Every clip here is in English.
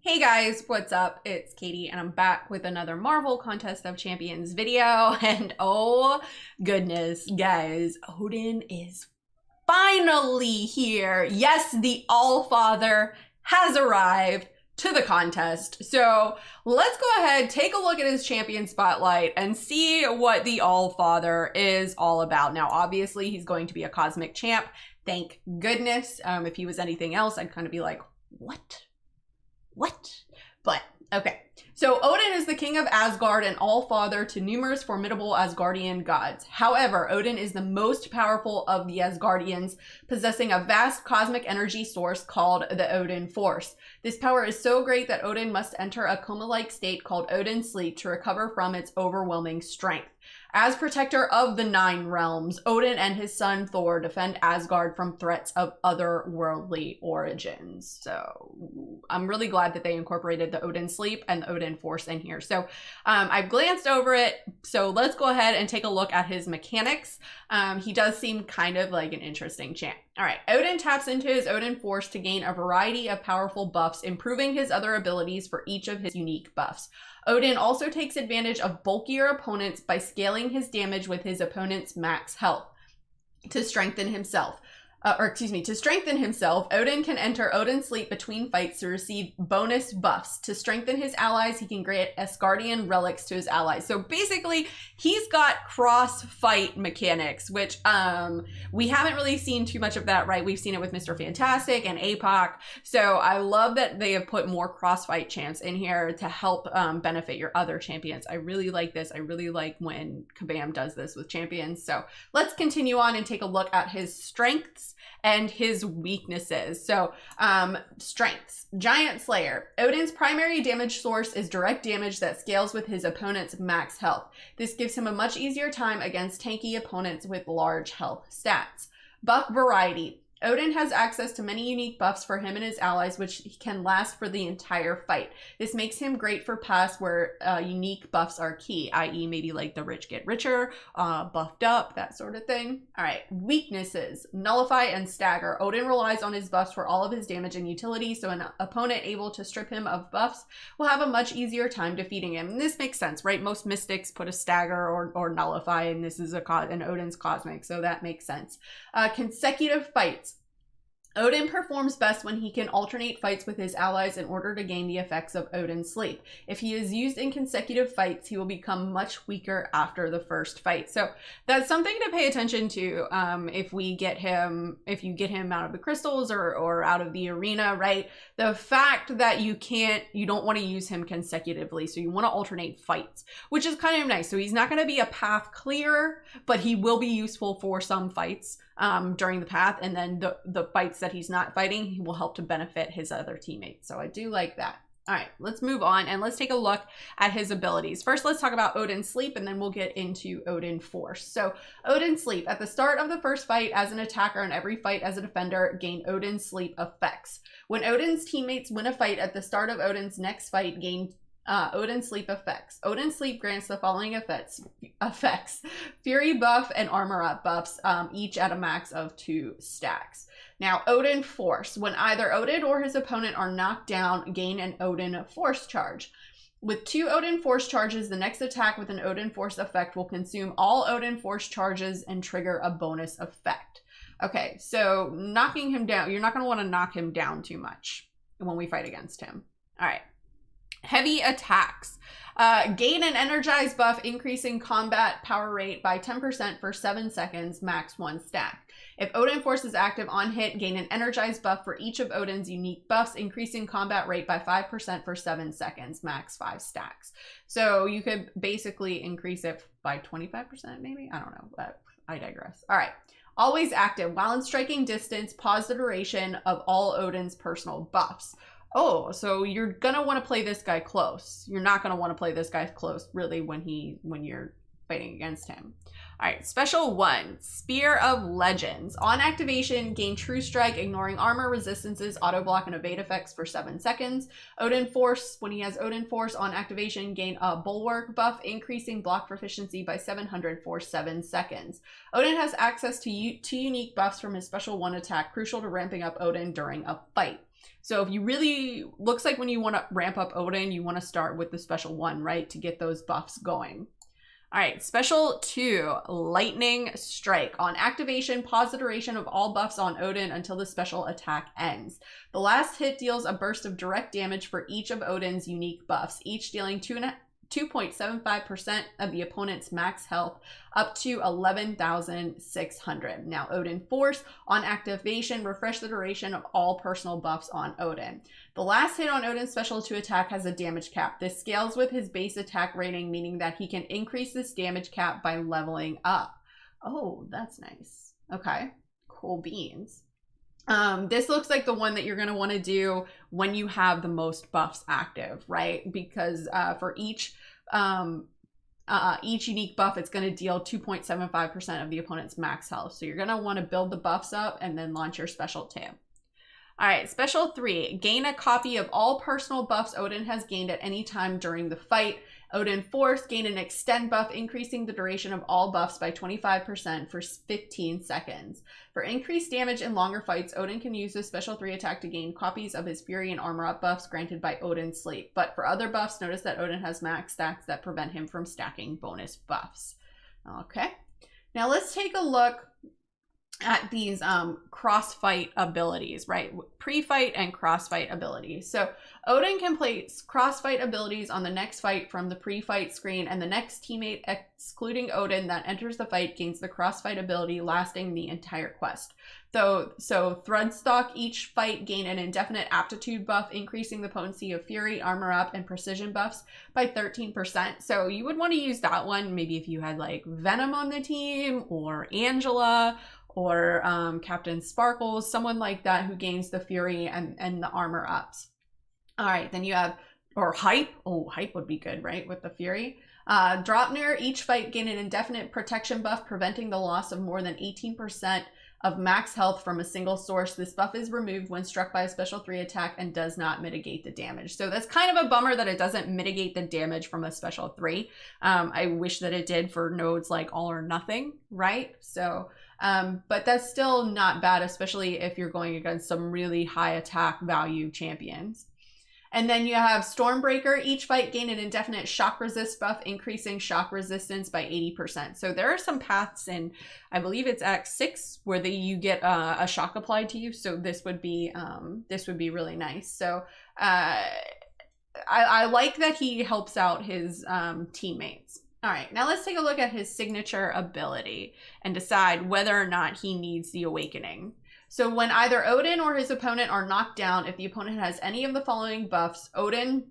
Hey guys, what's up? It's Katie and I'm back with another Marvel Contest of Champions video, and oh goodness, guys, Odin is finally here. Yes, the All-Father has arrived to the contest. So let's go ahead, take a look at his champion spotlight and see what the All-Father is all about. Now, obviously, he's going to be a cosmic champ. Thank goodness. If he was anything else, I'd kind of be like, what? But okay, so Odin is the king of Asgard and all-father to numerous formidable Asgardian gods. However, Odin is the most powerful of the Asgardians, possessing a vast cosmic energy source called the Odin Force. This power is so great that Odin must enter a coma-like state called Odin Sleep to recover from its overwhelming strength. As protector of the 9 realms, Odin and his son Thor defend Asgard from threats of otherworldly origins. So I'm really glad that they incorporated the Odin Sleep and the Odin Force in here. So I've glanced over it. So let's go ahead and take a look at his mechanics. He does seem kind of like an interesting champ. All right, Odin taps into his Odin Force to gain a variety of powerful buffs, improving his other abilities for each of his unique buffs. Odin also takes advantage of bulkier opponents by scaling his damage with his opponent's max health. To strengthen himself, Odin can enter Odin Sleep between fights to receive bonus buffs. To strengthen his allies, he can grant Asgardian relics to his allies. So basically, he's got cross-fight mechanics, which we haven't really seen too much of that, right? We've seen it with Mr. Fantastic and Apoc. So I love that they have put more cross-fight champs in here to help benefit your other champions. I really like this. I really like when Kabam does this with champions. So let's continue on and take a look at his strengths and his weaknesses. So strengths. Giant Slayer. Odin's primary damage source is direct damage that scales with his opponent's max health. This gives him a much easier time against tanky opponents with large health stats. Buff variety. Odin has access to many unique buffs for him and his allies, which can last for the entire fight. This makes him great for paths where unique buffs are key, i.e. maybe like the rich get richer, buffed up, that sort of thing. All right, weaknesses. Nullify and Stagger. Odin relies on his buffs for all of his damage and utility, so an opponent able to strip him of buffs will have a much easier time defeating him. And this makes sense, right? Most mystics put a Stagger or Nullify, and this is an Odin's Cosmic, so that makes sense. Consecutive fights. Odin performs best when he can alternate fights with his allies in order to gain the effects of Odin's Sleep. If he is used in consecutive fights, he will become much weaker after the first fight. So that's something to pay attention to if you get him out of the crystals or out of the arena, right? The fact that you don't want to use him consecutively, so you want to alternate fights, which is kind of nice. So he's not going to be a path clearer, but he will be useful for some fights during the path, and then the fights that he's not fighting, he will help to benefit his other teammates. So I do like that. All right, let's move on and let's take a look at his abilities. First, let's talk about Odin Sleep, and then we'll get into Odin Force. So Odin Sleep. At the start of the first fight as an attacker and every fight as a defender, gain Odin Sleep effects. When Odin's teammates win a fight at the start of Odin's next fight, gain Odin Sleep effects. Odin Sleep grants the following effects. Fury buff and armor up buffs, each at a max of 2 stacks. Now, Odin Force. When either Odin or his opponent are knocked down, gain an Odin Force charge. With 2 Odin Force charges, the next attack with an Odin Force effect will consume all Odin Force charges and trigger a bonus effect. Okay, so knocking him down, you're not going to want to knock him down too much when we fight against him. All right. Heavy attacks. Gain an energized buff, increasing combat power rate by 10% for 7 seconds, max 1 stack. If Odin Force is active on hit, gain an energized buff for each of Odin's unique buffs, increasing combat rate by 5% for 7 seconds, max 5 stacks. So you could basically increase it by 25%, maybe? I don't know, but I digress. All right. Always active. While in striking distance, pause the duration of all Odin's personal buffs. Oh, so you're gonna want to play this guy close. You're not gonna want to play this guy close, really, when you're fighting against him. All right, special 1, Spear of Legends. On activation, gain True Strike, ignoring armor, resistances, auto block, and evade effects for 7 seconds. Odin Force, when he has Odin Force on activation, gain a Bulwark buff, increasing block proficiency by 700 for 7 seconds. Odin has access to 2 unique buffs from his special 1 attack, crucial to ramping up Odin during a fight. So if you really, looks like when you want to ramp up Odin, you want to start with the special 1, right, to get those buffs going. All right, special 2, Lightning Strike. On activation, pause the duration of all buffs on Odin until the special attack ends. The last hit deals a burst of direct damage for each of Odin's unique buffs, each dealing 2.75% of the opponent's max health up to 11,600. Now, Odin Force. On activation, refresh the duration of all personal buffs on Odin. The last hit on Odin's special 2 attack has a damage cap. This scales with his base attack rating, meaning that he can increase this damage cap by leveling up. Oh, that's nice. Okay, cool beans. This looks like the one that you're going to want to do when you have the most buffs active, right? Because for each unique buff, it's going to deal 2.75% of the opponent's max health. So you're going to want to build the buffs up and then launch your special 2. All right, special 3, gain a copy of all personal buffs Odin has gained at any time during the fight. Odin Force, gain an extend buff, increasing the duration of all buffs by 25% for 15 seconds. For increased damage in longer fights, Odin can use this special 3 attack to gain copies of his Fury and Armor Up buffs granted by Odin's Sleep. But for other buffs, notice that Odin has max stacks that prevent him from stacking bonus buffs. Okay, now let's take a look at these cross-fight abilities, right? Pre-fight and cross-fight abilities. So Odin can place cross-fight abilities on the next fight from the pre-fight screen, and the next teammate excluding Odin that enters the fight gains the cross-fight ability lasting the entire quest. So Threadstock, each fight gain an indefinite aptitude buff, increasing the potency of Fury, Armor Up, and Precision buffs by 13%. So you would want to use that one maybe if you had like Venom on the team, or Angela, or Captain Sparkles, someone like that who gains the Fury and the Armor Ups. All right, then you have, or Hype. Oh, Hype would be good, right, with the Fury. Dropnir, each fight gain an indefinite protection buff, preventing the loss of more than 18% of max health from a single source. This buff is removed when struck by a special 3 attack and does not mitigate the damage. So that's kind of a bummer that it doesn't mitigate the damage from a special 3. I wish that it did for nodes like All or Nothing, right? So, but that's still not bad, especially if you're going against some really high attack value champions. And then you have Stormbreaker. Each fight gain an indefinite shock resist buff, increasing shock resistance by 80%. So there are some paths in, I believe it's Act 6, where you get a shock applied to you. So this would be really nice. So I like that he helps out his teammates. All right, now let's take a look at his signature ability and decide whether or not he needs the Awakening. So when either Odin or his opponent are knocked down, if the opponent has any of the following buffs, Odin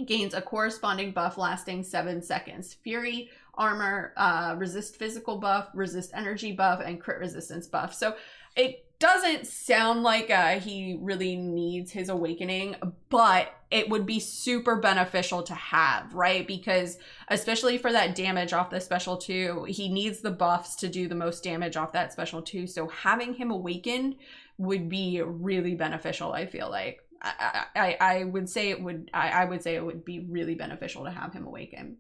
gains a corresponding buff lasting 7 seconds. Fury, Armor, Resist Physical buff, Resist Energy buff, and Crit Resistance buff. So it doesn't sound like he really needs his Awakening, but it would be super beneficial to have, right? Because especially for that damage off the special 2, he needs the buffs to do the most damage off that special 2. So having him awakened would be really beneficial, I feel like. I would say it would be really beneficial to have him awaken.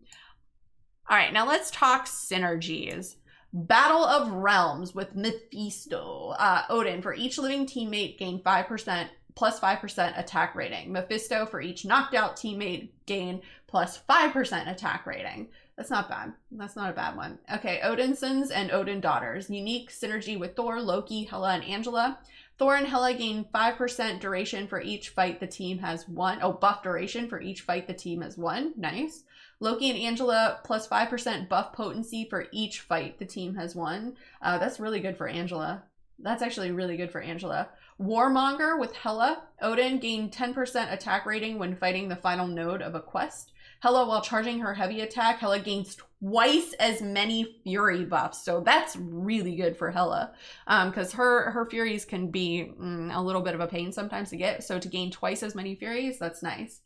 All right, now let's talk synergies. Battle of Realms with Mephisto. Odin, for each living teammate, gain 5% plus 5% attack rating. Mephisto, for each knocked out teammate, gain plus 5% attack rating. That's not bad. That's not a bad one. Okay, Odin sons and Odin daughters. Unique synergy with Thor, Loki, Hela, and Angela. Thor and Hela gain 5% duration for each fight the team has won. Oh, buff duration for each fight the team has won. Nice. Loki and Angela plus 5% buff potency for each fight the team has won. That's really good for Angela. That's actually really good for Angela. Warmonger with Hela. Odin gained 10% attack rating when fighting the final node of a quest. Hela, while charging her heavy attack, Hela gains twice as many Fury buffs. So that's really good for Hela, because her Furies can be a little bit of a pain sometimes to get. So to gain twice as many Furies, that's nice.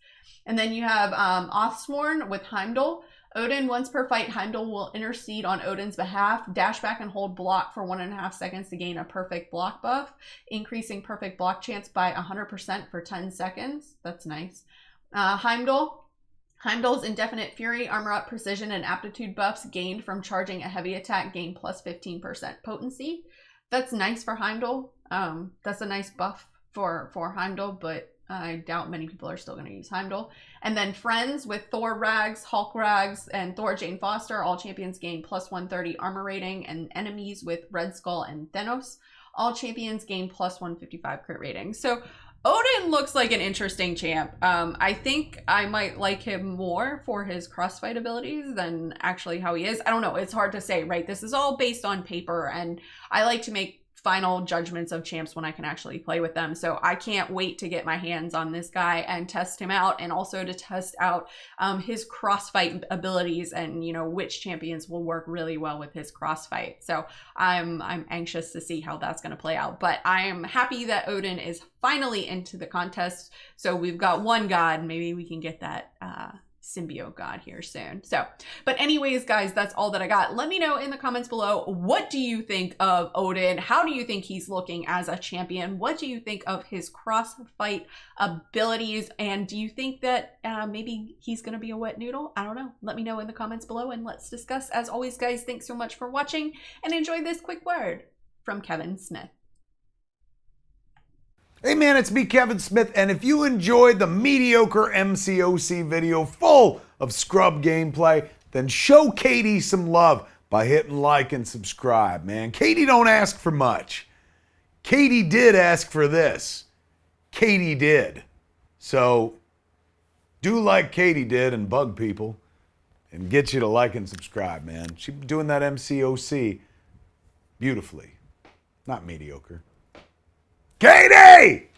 And then you have Oathsworn with Heimdall. Odin, once per fight, Heimdall will intercede on Odin's behalf, dash back and hold block for 1.5 seconds to gain a perfect block buff, increasing perfect block chance by 100% for 10 seconds. That's nice. Heimdall's Indefinite Fury, Armor Up, Precision, and Aptitude buffs gained from charging a heavy attack gain plus 15% potency. That's nice for Heimdall. That's a nice buff for Heimdall, but I doubt many people are still going to use Heimdall. And then Friends with Thor Rags, Hulk Rags, and Thor Jane Foster. All champions gain plus 130 armor rating, and enemies with Red Skull and Thanos. All champions gain plus 155 crit rating. So Odin looks like an interesting champ. I think I might like him more for his crossfight abilities than actually how he is. I don't know. It's hard to say, right? This is all based on paper, and I like to make final judgments of champs when I can actually play with them. So I can't wait to get my hands on this guy and test him out, and also to test out his crossfight abilities and, you know, which champions will work really well with his crossfight. So I'm anxious to see how that's going to play out. But I am happy that Odin is finally into the contest. So we've got one god. Maybe we can get that symbiote god here soon. So, but anyways, guys, that's all that I got. Let me know in the comments below, what do you think of Odin? How do you think he's looking as a champion? What do you think of his crossfight abilities? And do you think that maybe he's gonna be a wet noodle? I don't know. Let me know in the comments below, and let's discuss. As always, guys, thanks so much for watching, and enjoy this quick word from Kevin Smith. Hey man, it's me, Kevin Smith, and if you enjoyed the mediocre Mcoc video full of scrub gameplay, then show Katy some love by hitting like and subscribe, man. Katy don't ask for much. Katy did ask for this. Katy did. So, do like Katy did and bug people and get you to like and subscribe, man. She's doing that Mcoc beautifully. Not mediocre. Katy!